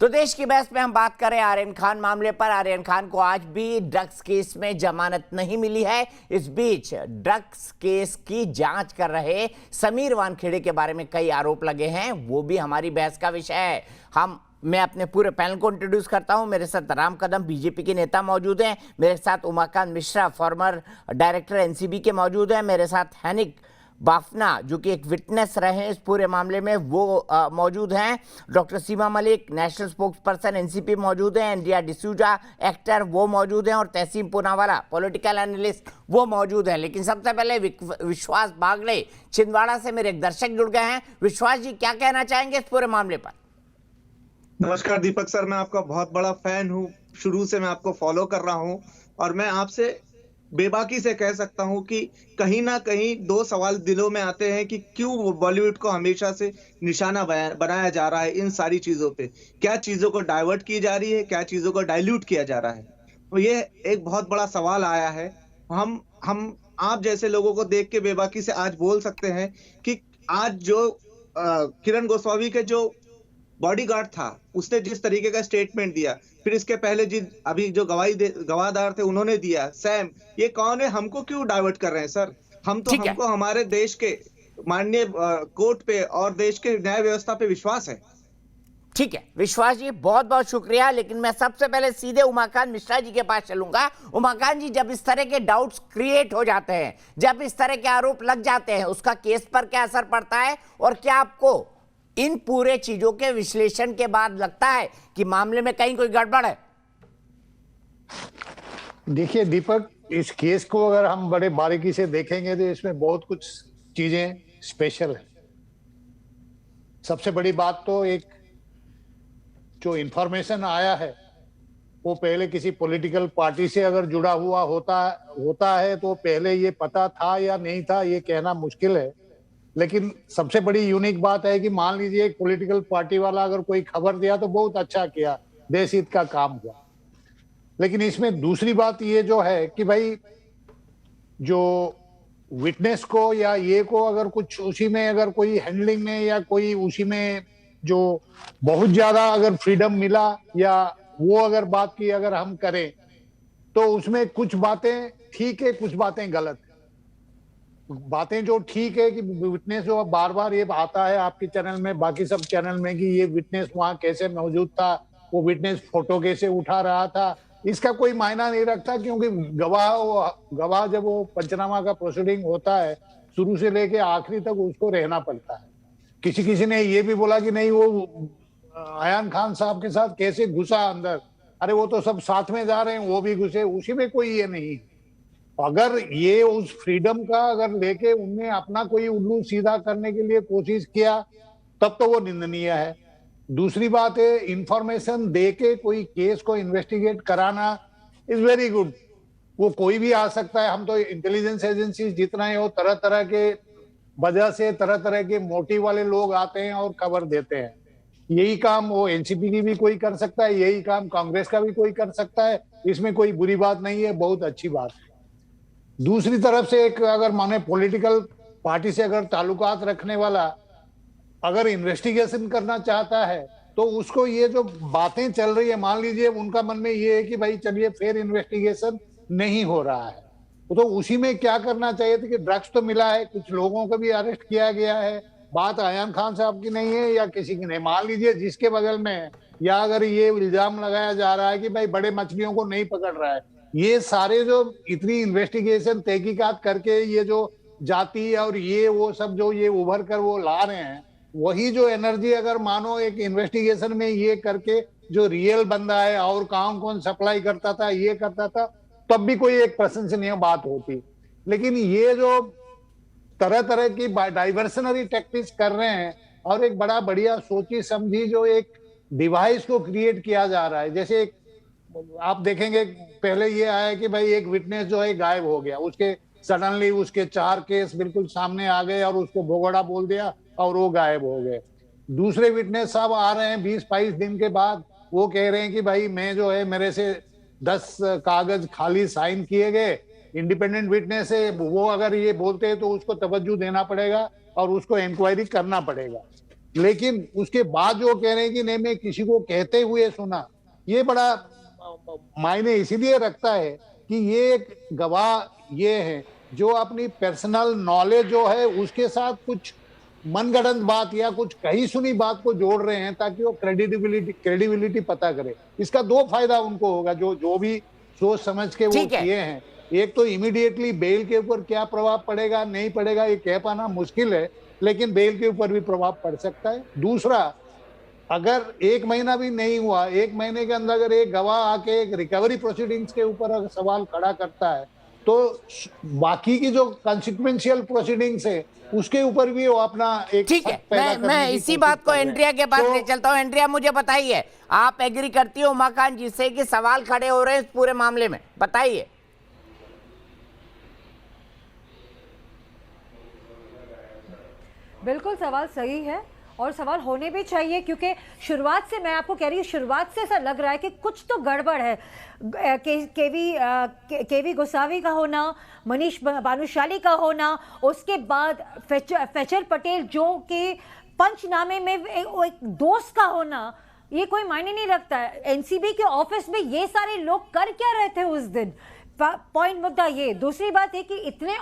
तो देश की बहस में हम बात करें आर्यन खान मामले पर। आर्यन खान को आज भी ड्रग्स केस में जमानत नहीं मिली है। इस बीच ड्रग्स केस की जांच कर रहे समीर वानखेड़े के बारे में कई आरोप लगे हैं, वो भी हमारी बहस का विषय है। मैं अपने पूरे पैनल को इंट्रोड्यूस करता हूं। मेरे साथ राम कदम बीजेपी के नेता मौजूद हैं, मेरे साथ Umakant Mishra farmer director NCB के मौजूद हैं, मेरे साथ हैनिक बाफना जो कि एक विटनेस रहे इस पूरे मामले में वो मौजूद हैं, doctor Seema Malik national spokesperson NCP मौजूद हैं, इंडिया डिसूजा एक्टर वो मौजूद हैं और तहसीन पूनावाला पॉलिटिकल एनालिस्ट वो मौजूद हैं। लेकिन सबसे पहले विश्वास बागड़े छिंदवाड़ा से मेरे एक दर्शक जुड़ गए हैं। विश्वास जी, क्या कहना चाहेंगे इस पूरे मामले पर? नमस्कार दीपक सर, मैं आपका बहुत बड़ा फैन हूँ। शुरू से मैं आपको फॉलो कर रहा हूँ और मैं आपसे बेबाकी से कह सकता हूं कि कहीं ना कहीं दो सवाल दिलों में आते हैं कि क्यों बॉलीवुड को हमेशा से निशाना बनाया जा रहा है इन सारी चीजों पे। क्या चीजों को डाइवर्ट की जा रही है, क्या चीजों को डाइल्यूट किया जा रहा है। तो ये एक बहुत बड़ा सवाल आया है। हम आप जैसे लोगों को देख के बेबाकी से आज बोल सकते हैं कि आज जो किरण गोस्वामी के जो बॉडीगार्ड था उसने जिस तरीके का स्टेटमेंट दिया, फिर इसके पहले अभी जो गवाहदार थे उन्होंने दिया, सैम, ये कौन है? हमको क्यों डाइवर्ट कर रहे हैं सर? हमको हमारे देश के माननीय कोर्ट पे और देश के न्याय व्यवस्था पे विश्वास है। ठीक है विश्वास जी, बहुत बहुत शुक्रिया। लेकिन मैं सबसे पहले सीधे उमाकांत मिश्रा जी के पास चलूंगा। उमाकांत जी, जब इस तरह के डाउट्स क्रिएट हो जाते हैं, जब इस तरह के आरोप लग जाते हैं, उसका केस पर क्या असर पड़ता है और क्या आपको इन पूरे चीजों के विश्लेषण के बाद लगता है कि मामले में कहीं कोई गड़बड़ है? देखिए दीपक, इस केस को अगर हम बड़े बारीकी से देखेंगे तो इसमें बहुत कुछ चीजें स्पेशल है। सबसे बड़ी बात तो एक जो इंफॉर्मेशन आया है वो पहले किसी पॉलिटिकल पार्टी से अगर जुड़ा हुआ होता है तो पहले ये पता था या नहीं था ये कहना मुश्किल है। लेकिन सबसे बड़ी यूनिक बात है कि मान लीजिए एक पॉलिटिकल पार्टी वाला अगर कोई खबर दिया तो बहुत अच्छा किया, देश हित का काम हुआ। लेकिन इसमें दूसरी बात ये जो है कि भाई जो विटनेस को या ये को अगर कुछ उसी में अगर कोई हैंडलिंग में या कोई उसी में जो बहुत ज्यादा अगर फ्रीडम मिला या वो अगर बात की अगर हम करें तो उसमें कुछ बातें ठीक है, कुछ बातें गलत है। बातें जो ठीक है कि विटनेस जो बार बार ये आता है आपके चैनल में, बाकी सब चैनल में, कि ये विटनेस वहां कैसे मौजूद था, वो विटनेस फोटो कैसे उठा रहा था, इसका कोई मायना नहीं रखता। क्योंकि गवाह जब वो पंचनामा का प्रोसीडिंग होता है शुरू से लेके आखिरी तक उसको रहना पड़ता है। किसी ने ये भी बोला कि नहीं वो आर्यन खान साहब के साथ कैसे घुसा अंदर, अरे वो तो सब साथ में जा रहे हैं, वो भी घुसे, उसी में कोई ये नहीं। अगर ये उस फ्रीडम का अगर लेके उनने अपना कोई उल्लू सीधा करने के लिए कोशिश किया तब तो वो निंदनीय है। दूसरी बात है, इंफॉर्मेशन देके कोई केस को इन्वेस्टिगेट कराना इज वेरी गुड। वो कोई भी आ सकता है, हम तो इंटेलिजेंस एजेंसी जितना है वो तरह तरह के वजह से तरह तरह के मोटिव वाले लोग आते हैं और खबर देते हैं। यही काम वो एनसीपी की भी कोई कर सकता है, यही काम कांग्रेस का भी कोई कर सकता है, इसमें कोई बुरी बात नहीं है, बहुत अच्छी बात है। दूसरी तरफ से एक अगर माने पॉलिटिकल पार्टी से अगर ताल्लुकात रखने वाला अगर इन्वेस्टिगेशन करना चाहता है तो उसको ये जो बातें चल रही है, मान लीजिए उनका मन में ये है कि भाई चलिए फेयर इन्वेस्टिगेशन नहीं हो रहा है, तो उसी में क्या करना चाहिए था कि ड्रग्स तो मिला है, कुछ लोगों को भी अरेस्ट किया गया है, बात आर्यन खान साहब की नहीं है या किसी की नहीं, मान लीजिए जिसके बगल में है, या अगर ये इल्जाम लगाया जा रहा है कि भाई बड़े मछलियों को नहीं पकड़ रहा है, ये सारे जो इतनी इन्वेस्टिगेशन तहकीकात करके ये जो जाति और ये वो सब जो ये उभर कर वो ला रहे हैं, वही जो एनर्जी अगर मानो एक इन्वेस्टिगेशन में ये करके जो रियल बंदा है और कौन सप्लाई करता था, ये करता था, तब भी कोई एक प्रशंसनीय बात होती। लेकिन ये जो तरह तरह की डाइवर्सनरी टैक्टिक्स कर रहे हैं और एक बड़ा बढ़िया सोची समझी जो एक डिवाइस को क्रिएट किया जा रहा है। जैसे एक आप देखेंगे पहले ये आया कि भाई एक विटनेस जो है गायब हो गया, उसके सडनली उसके 4 केस बिल्कुल सामने आ गए और उसको भोगड़ा बोल दिया और वो गायब हो गए। दूसरे विटनेस साहब आ रहे हैं 20-22 दिन के बाद, वो कह रहे हैं कि भाई मैं जो है मेरे से 10 कागज खाली साइन किए गए, इंडिपेंडेंट विटनेस है, वो अगर ये बोलते हैं तो उसको तवज्जो देना पड़ेगा और उसको इंक्वायरी करना पड़ेगा। लेकिन उसके बाद जो कह रहे हैं कि नहीं मैं किसी को कहते हुए सुना, ये बड़ा मायने इसीलिए रखता है कि ये एक गवाह ये है जो अपनी पर्सनल नॉलेज जो है उसके साथ कुछ मनगढ़ंत बात या कुछ कही सुनी बात को जोड़ रहे हैं ताकि वो क्रेडिबिलिटी पता करे। इसका दो फायदा उनको होगा, जो भी सोच समझ के वो ठीक है। किए हैं। एक तो इमीडिएटली बेल के ऊपर क्या प्रभाव पड़ेगा नहीं पड़ेगा ये कह पाना मुश्किल है, लेकिन बेल के ऊपर भी प्रभाव पड़ सकता है। दूसरा, अगर 1 महीना भी नहीं हुआ, 1 महीने के अंदर अगर एक गवाह आके एक रिकवरी प्रोसीडिंग्स के ऊपर अगर सवाल खड़ा करता है तो बाकी की जो कॉन्सिक्वेंशियल प्रोसीडिंग्स है उसके ऊपर भी वो अपना एक ठीक है, शक पैदा करने मैं की इसी कोशिश बात को कर रहे हैं। एंड्रिया के पास तो ले चलता हूँ। एंड्रिया, मुझे बताइए, आप एग्री करती हो उमाकांत जी से कि सवाल खड़े हो रहे हैं इस पूरे मामले में? बताइए। बिल्कुल सवाल सही है और सवाल होने भी चाहिए, क्योंकि शुरुआत से, मैं आपको कह रही हूँ, शुरुआत से ऐसा लग रहा है कि कुछ तो गड़बड़ है। केवी गोसावी का होना, मनीष भानुशाली का होना, उसके बाद फैचर पटेल जो कि पंचनामे में एक दोस्त का होना, ये कोई मायने नहीं रखता है। एनसीबी के ऑफिस में ये सारे लोग कर क्या रहे थे उस दिन? पॉइंट मुद्दा ये। दूसरी बात है कि इतने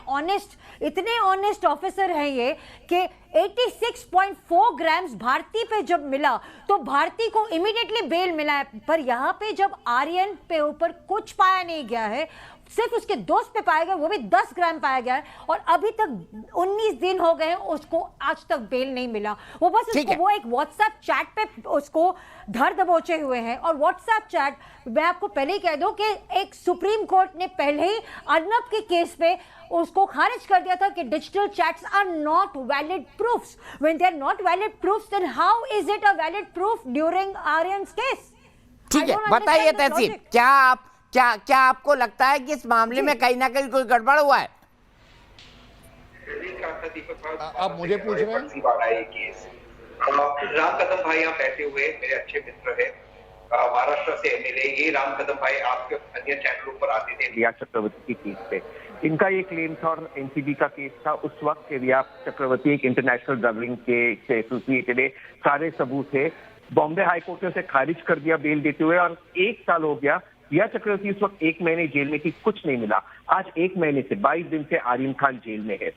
ऑनेस्ट ऑफिसर हैं ये कि 86.4 ग्राम्स भारती पे जब मिला तो भारती को इमीडिएटली बेल मिला है, पर यहाँ पे जब आर्यन पे ऊपर कुछ पाया नहीं गया है, सिर्फ उसके दोस्त पे पाया गया, वो भी 10 ग्राम पाया गया है, और अभी तक 19 दिन हो गए हैं उसको आज तक बेल नहीं मिला। वो बस उसको, वो एक व्हाट्सएप चैट पे उसको धर दबोचे हुए हैं। और व्हाट्सएप चैट, मैं आपको पहले ही कह दूं कि एक सुप्रीम कोर्ट ने पहले ही अर्नब के केस पे उसको खारिज कर दिया था कि digital chats are not valid proofs. When they are not valid proofs, then how is it a valid proof during Aryan's case? ठीक है, बताइए तहसीब, क्या आपको लगता है कि इस मामले में कहीं ना कहीं कोई गड़बड़ हुआ है? आप मुझे पूछ रहे हैं? राम कदम भाई यहाँ बैठे हुए मेरे अच्छे मित्र है, महाराष्ट्र से एमएलए। ये राम कदम भाई आपके अन्य चैनलों पर आते थे रिया चक्रवर्ती की केस पे। इनका ये क्लेम था और एनसीबी का केस था उस वक्त, रिया चक्रवर्ती एक इंटरनेशनल ड्रगलिंग के से एसोसिएटेड है, सारे सबूत थे। बॉम्बे हाई कोर्ट ने उसे खारिज कर दिया बेल देते हुए, और 1 साल हो गया। रिया चक्रवर्ती उस वक्त 1 महीने जेल में थी, कुछ नहीं मिला। आज 1 महीने से 22 दिन से आर्यन खान जेल में है।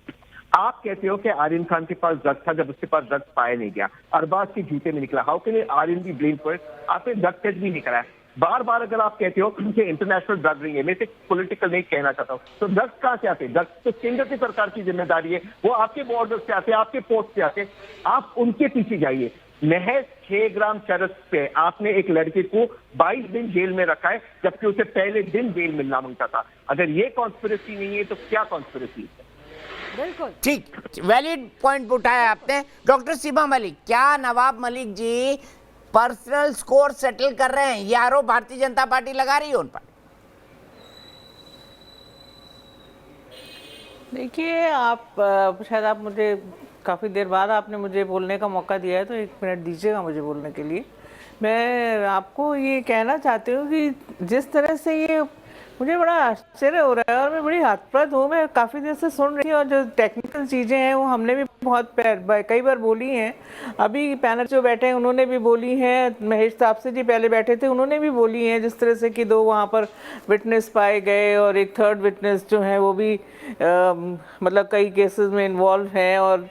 आप कहते हो कि आर्यन खान के पास ड्रग्स था, जब उसके पास ड्रग्स पाया नहीं गया, अरबाज के जूते में निकला। How can Aryan be blame for it? आपने ड्रग टेस्ट भी नहीं कराया। बार बार अगर आप कहते हो कि इंटरनेशनल ड्रग रिंग है, मैं पॉलिटिकल नहीं कहना चाहता हूँ, तो ड्रग्स कहाँ से आते? ड्रग्स तो केंद्र की सरकार की जिम्मेदारी है, वो आपके बॉर्डर से आते, आपके पोस्ट से आते, आप उनके पीछे जाइए। महज 6 ग्राम चरस पे आपने एक लड़के को 22 दिन जेल में रखा है, जबकि उसे पहले दिन बेल मिलना मांगता था। अगर ये कॉन्स्पिरेसी नहीं है तो क्या कॉन्स्पिरेसी है? बिल्कुल ठीक, वैलिड पॉइंट उठाया आपने। डॉक्टर सीमा मलिक, क्या Nawab Malik ji personal score settle कर रहे हैं? ये आरोप भारतीय जनता पार्टी लगा रही है उन पर। देखिए, आप शायद आप मुझे काफ़ी देर बाद आपने मुझे बोलने का मौका दिया है, तो 1 मिनट दीजिएगा मुझे बोलने के लिए। मैं आपको ये कहना चाहती हूँ कि जिस तरह से ये, मुझे बड़ा आश्चर्य हो रहा है और मैं बड़ी हतप्रद हूँ। मैं काफ़ी देर से सुन रही हूँ और जो टेक्निकल चीज़ें हैं वो हमने भी बहुत कई बार बोली हैं। अभी पैनल जो बैठे हैं उन्होंने भी बोली हैं, महेश तापसे जी पहले बैठे थे उन्होंने भी बोली हैं, जिस तरह से कि 2 वहाँ पर विटनेस पाए गए और एक 3rd विटनेस जो है वो भी मतलब कई केसेस में इन्वॉल्व हैं, और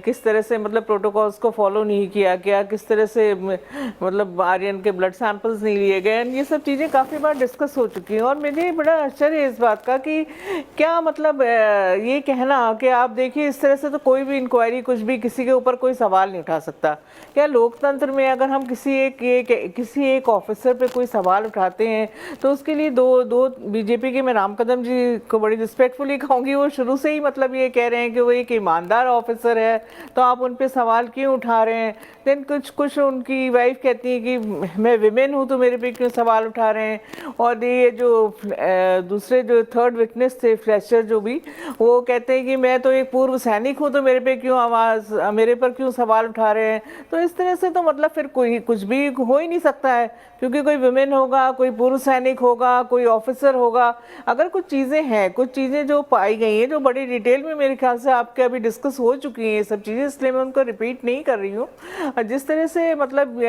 किस तरह से मतलब प्रोटोकॉल्स को फॉलो नहीं किया गया, किस तरह से मतलब आर्यन के ब्लड सैंपल्स नहीं लिए गए। ये सब चीज़ें काफ़ी बार डिस्कस हो चुकी हैं और मुझे बड़ा आश्चर्य है इस बात का कि क्या मतलब ये कहना कि आप देखिए इस तरह से तो कोई भी इंक्वायरी कुछ भी किसी के ऊपर कोई सवाल नहीं उठा सकता। क्या लोकतंत्र में अगर हम किसी एक ऑफिसर पे कोई सवाल उठाते हैं तो उसके लिए दो बीजेपी के, मैं राम कदम जी को बड़ी रिस्पेक्टफुली कहूँगी, वो शुरू से ही मतलब ये कह रहे हैं कि वो एक ईमानदार ऑफिसर है, तो आप उन पे सवाल क्यों उठा रहे हैं? देन कुछ उनकी वाइफ कहती है कि मैं विमेन हूँ तो मेरे पे क्यों सवाल उठा रहे हैं। और ये जो दूसरे जो 3rd विटनेस थे फ्लेचर जो भी, वो कहते हैं कि मैं तो एक पूर्व सैनिक हूँ तो मेरे पर क्यों सवाल उठा रहे हैं। तो इस तरह से तो मतलब फिर कोई कुछ भी हो ही नहीं सकता है, क्योंकि कोई विमेन होगा, कोई पूर्व सैनिक होगा, कोई ऑफिसर होगा। अगर कुछ चीज़ें हैं, कुछ चीज़ें जो पाई गई हैं जो बड़ी डिटेल में मेरे ख्याल से आपके अभी डिस्कस हो चुकी चुकी हैं ये सब चीज़ें, इसलिए मैं उनको रिपीट नहीं कर रही हूँ। जिस तरह से मतलब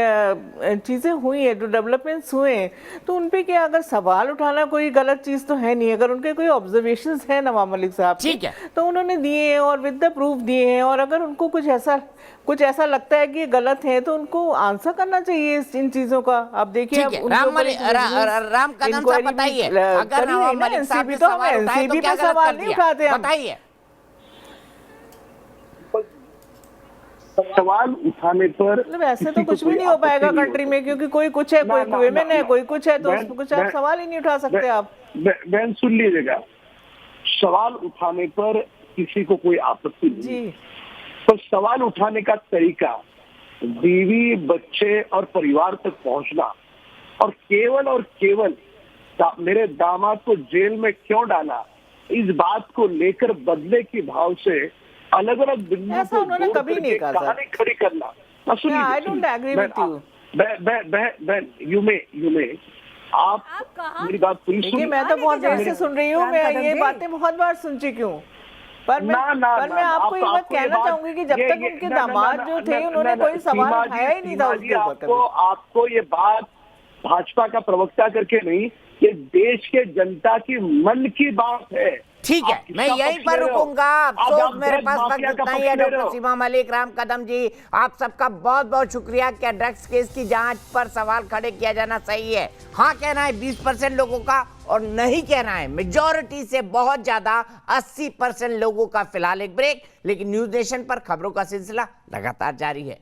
चीज़ें हुई हैं, जो डेवलपमेंट्स हुए हैं, तो उन पे क्या अगर सवाल उठाना कोई गलत चीज़ तो है नहीं। अगर उनके कोई ऑब्जर्वेशंस है नवाब मलिक साहब के, ठीक है, तो उन्होंने दिए हैं और विद द प्रूफ दिए हैं, और अगर उनको कुछ ऐसा लगता है कि ये गलत है तो उनको आंसर करना चाहिए इन चीज़ों का। आप देखिए, ठीक है। राम कदम साहब बताइए, अगर नवाब मलिक साहब तो हम एनसीबी पे सवाल नहीं उठाते हैं। बताइए। सवाल उठाने पर मतलब ऐसे तो कुछ भी नहीं हो पाएगा कंट्री में, क्योंकि कोई कुछ है, कोई वुमेन है, कोई कुछ है, तो उस पर कुछ आप सवाल ही नहीं उठा सकते। आप बहन सुन लीजिएगा, सवाल उठाने पर किसी को कोई आपत्ति नहीं जी, पर सवाल उठाने का तरीका बीवी, बच्चे और परिवार तक पहुंचना, और केवल मेरे दामाद को जेल में क्यों डाला, इस बात को लेकर बदले के भाव से अलग अलग बिंदु ऐसा उन्होंने कभी नहीं कहा, कहानी खड़ी करना। I don't agree with you. बहन यू में आप मेरी बात पूरी देखिए, मैं तो बहुत देर से सुन रही हूँ, मैं ये बातें बहुत बार सुन चुकी हूँ, पर मैं आपको ये बात कहना चाहूंगी कि जब तक उनके दामाद जो थे उन्होंने कोई सवाल उठाया ही नहीं था उसके ऊपर। आपको ये बात भाजपा का प्रवक्ता करके नहीं, ये देश के जनता की मन की बात है। ठीक है, मैं यहीं पर रुकूंगा। अफसोस मेरे पास वक्त उतना ही है। डॉक्टर सीमा मलिक, राम कदम जी, आप सबका बहुत बहुत शुक्रिया। क्या ड्रग्स केस की जांच पर सवाल खड़े किया जाना सही है? हाँ कहना है 20% लोगों का, और नहीं कहना है मेजॉरिटी से बहुत ज्यादा 80% लोगों का। फिलहाल एक ब्रेक, लेकिन न्यूज नेशन पर खबरों का सिलसिला लगातार जारी है।